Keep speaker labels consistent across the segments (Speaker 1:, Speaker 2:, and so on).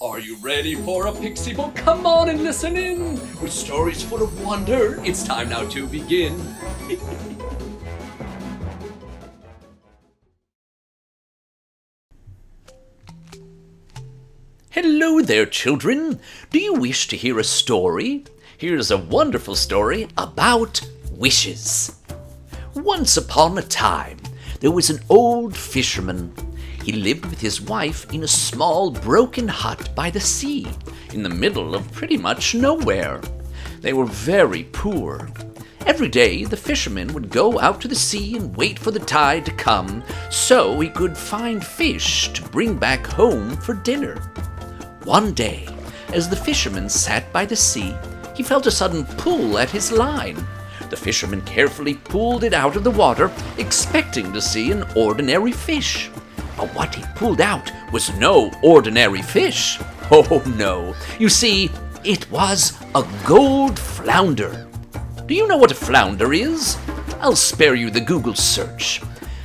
Speaker 1: Are you ready for a pixie book? Come on and listen in! With stories full of wonder, it's time now to begin. Hello there, children. Do you wish to hear a story? Here's a wonderful story about wishes. Once upon a time, there was an old fisherman. He lived with his wife in a small broken hut by the sea, in the middle of pretty much nowhere. They were very poor. Every day, the fisherman would go out to the sea and wait for the tide to come so he could find fish to bring back home for dinner. One day, as the fisherman sat by the sea, he felt a sudden pull at his line. The fisherman carefully pulled it out of the water, expecting to see an ordinary fish. But what he pulled out was no ordinary fish. Oh no, you see, it was a gold flounder. Do you know what a flounder is? I'll spare you the Google search.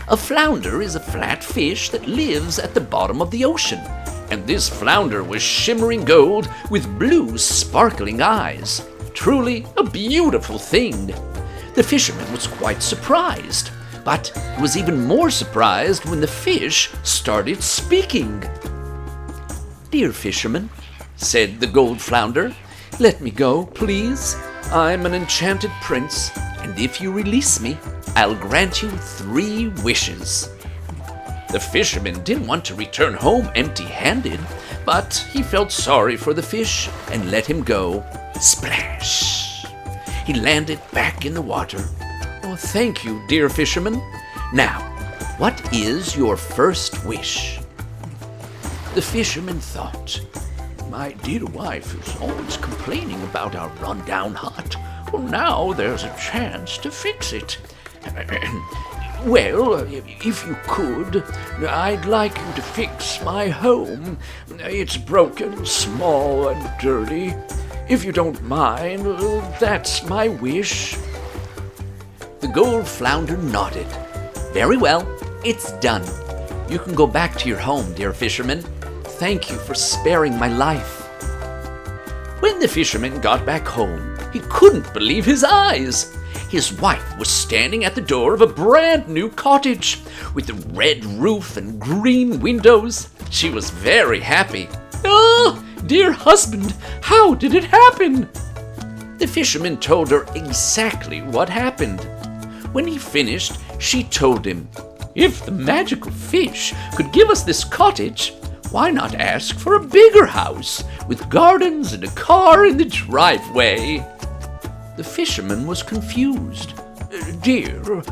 Speaker 1: A flounder is a flat fish that lives at the bottom of the ocean, and this flounder was shimmering gold with blue sparkling eyes. Truly a beautiful thing. The fisherman was quite surprised, but he was even more surprised when the fish started speaking. "Dear fisherman," said the gold flounder, "let me go, please. I'm an enchanted prince, and if you release me, I'll grant you 3 wishes." The fisherman didn't want to return home empty-handed, but he felt sorry for the fish and let him go. Splash! He landed back in the water. "Oh, thank you, dear fisherman. Now, what is your first wish?" The fisherman thought, "My dear wife is always complaining about our run-down hut. Well, now there's a chance to fix it. Well, if you could, I'd like you to fix my home. It's broken, small, and dirty. If you don't mind, that's my wish." The gold flounder nodded. "Very well, it's done. You can go back to your home, dear fisherman. Thank you for sparing my life." When the fisherman got back home, he couldn't believe his eyes. His wife was standing at the door of a brand new cottage with a red roof and green windows. She was very happy. "Oh, dear husband, how did it happen?" The fisherman told her exactly what happened. When he finished, she told him, "If the magical fish could give us this cottage, why not ask for a bigger house with gardens and a car in the driveway?" The fisherman was confused. "Dear,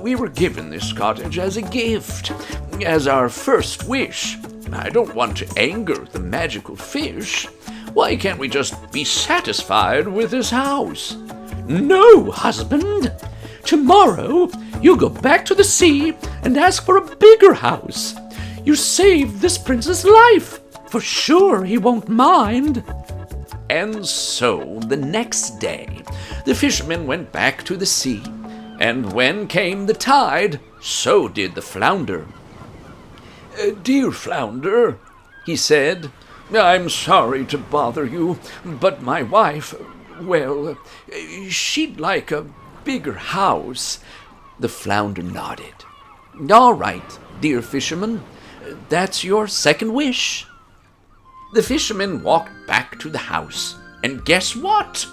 Speaker 1: we were given this cottage as a gift, as our first wish. I don't want to anger the magical fish. Why can't we just be satisfied with this house?" "No, husband. Tomorrow you go back to the sea and ask for a bigger house. You saved this prince's life. For sure he won't mind." And so the next day, the fisherman went back to the sea, and when came the tide, so did the flounder. "Dear flounder," he said, "I'm sorry to bother you, but my wife, well, she'd like a bigger house." The flounder nodded. "All right, dear fisherman, that's your second wish." The fisherman walked back to the house, and guess what?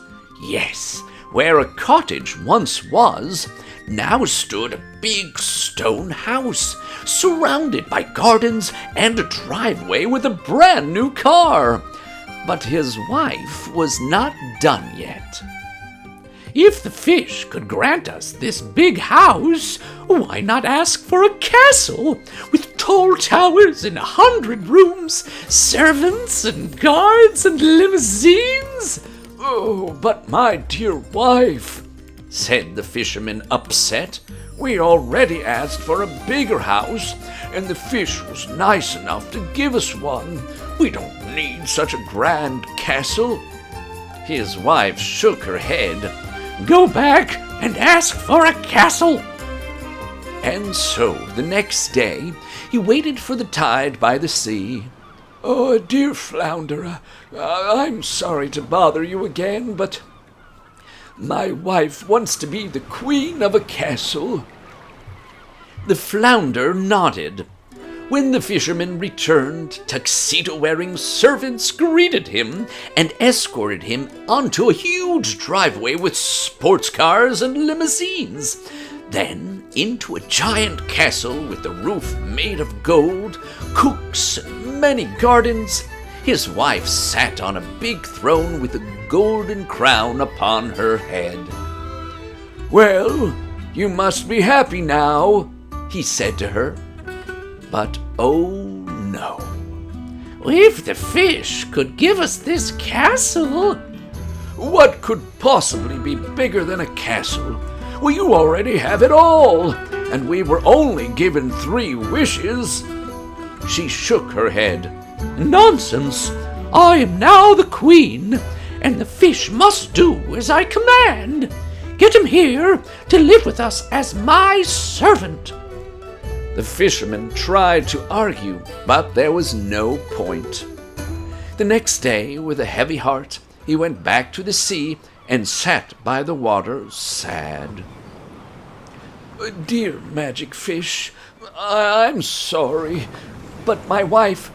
Speaker 1: Yes, where a cottage once was, now stood a big stone house, surrounded by gardens and a driveway with a brand new car. But his wife was not done yet. "If the fish could grant us this big house, why not ask for a castle with tall towers and 100 rooms, servants and guards and limousines?" "Oh, but my dear wife," said the fisherman, upset, "we already asked for a bigger house, and the fish was nice enough to give us one. We don't need such a grand castle." His wife shook her head. "Go back and ask for a castle." And so the next day he waited for the tide by the sea. Oh, dear Flounder, I'm sorry to bother you again, but my wife wants to be the queen of a castle."
Speaker 2: The Flounder nodded. When the fisherman returned, tuxedo-wearing servants greeted him and escorted him onto a huge driveway with sports cars and limousines, then into a giant castle with the roof made of gold, cooks, and many gardens. His wife sat on a big throne with a golden crown upon her head.
Speaker 1: "Well, you must be happy now," he said to her. But oh no.
Speaker 2: "If the fish could give us this castle..."
Speaker 1: "What could possibly be bigger than a castle? Well, you already have it all, and we were only given 3 wishes." She shook her head.
Speaker 2: "Nonsense! I am now the queen, and the fish must do as I command. Get him here to live with us as my servant."
Speaker 1: The fisherman tried to argue, but there was no point. The next day, with a heavy heart, he went back to the sea and sat by the water sad. "Dear magic fish, I'm sorry, but my wife,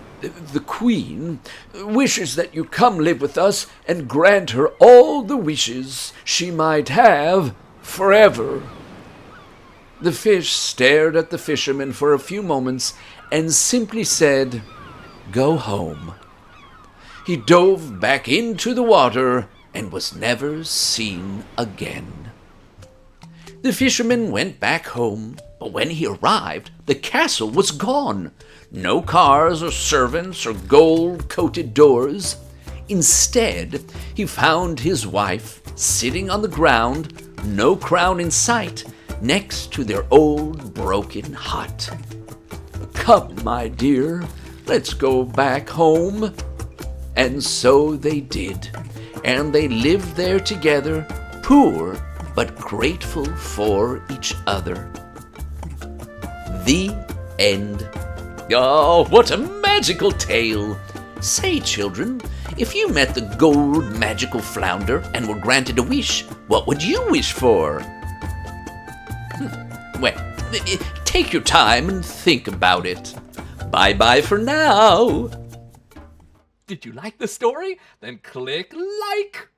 Speaker 1: the queen, wishes that you come live with us and grant her all the wishes she might have forever." The fish stared at the fisherman for a few moments and simply said, "Go home." He dove back into the water and was never seen again. The fisherman went back home, but when he arrived, the castle was gone. No cars or servants or gold-coated doors. Instead, he found his wife sitting on the ground, no crown in sight, next to their old broken hut. "Come, my dear, let's go back home." And so they did, and they lived there together, poor but grateful for each other. The end. Oh, what a magical tale! Say, children, if you met the gold magical flounder and were granted a wish, what would you wish for? Well, take your time and think about it. Bye-bye for now.
Speaker 3: Did you like the story? Then click like.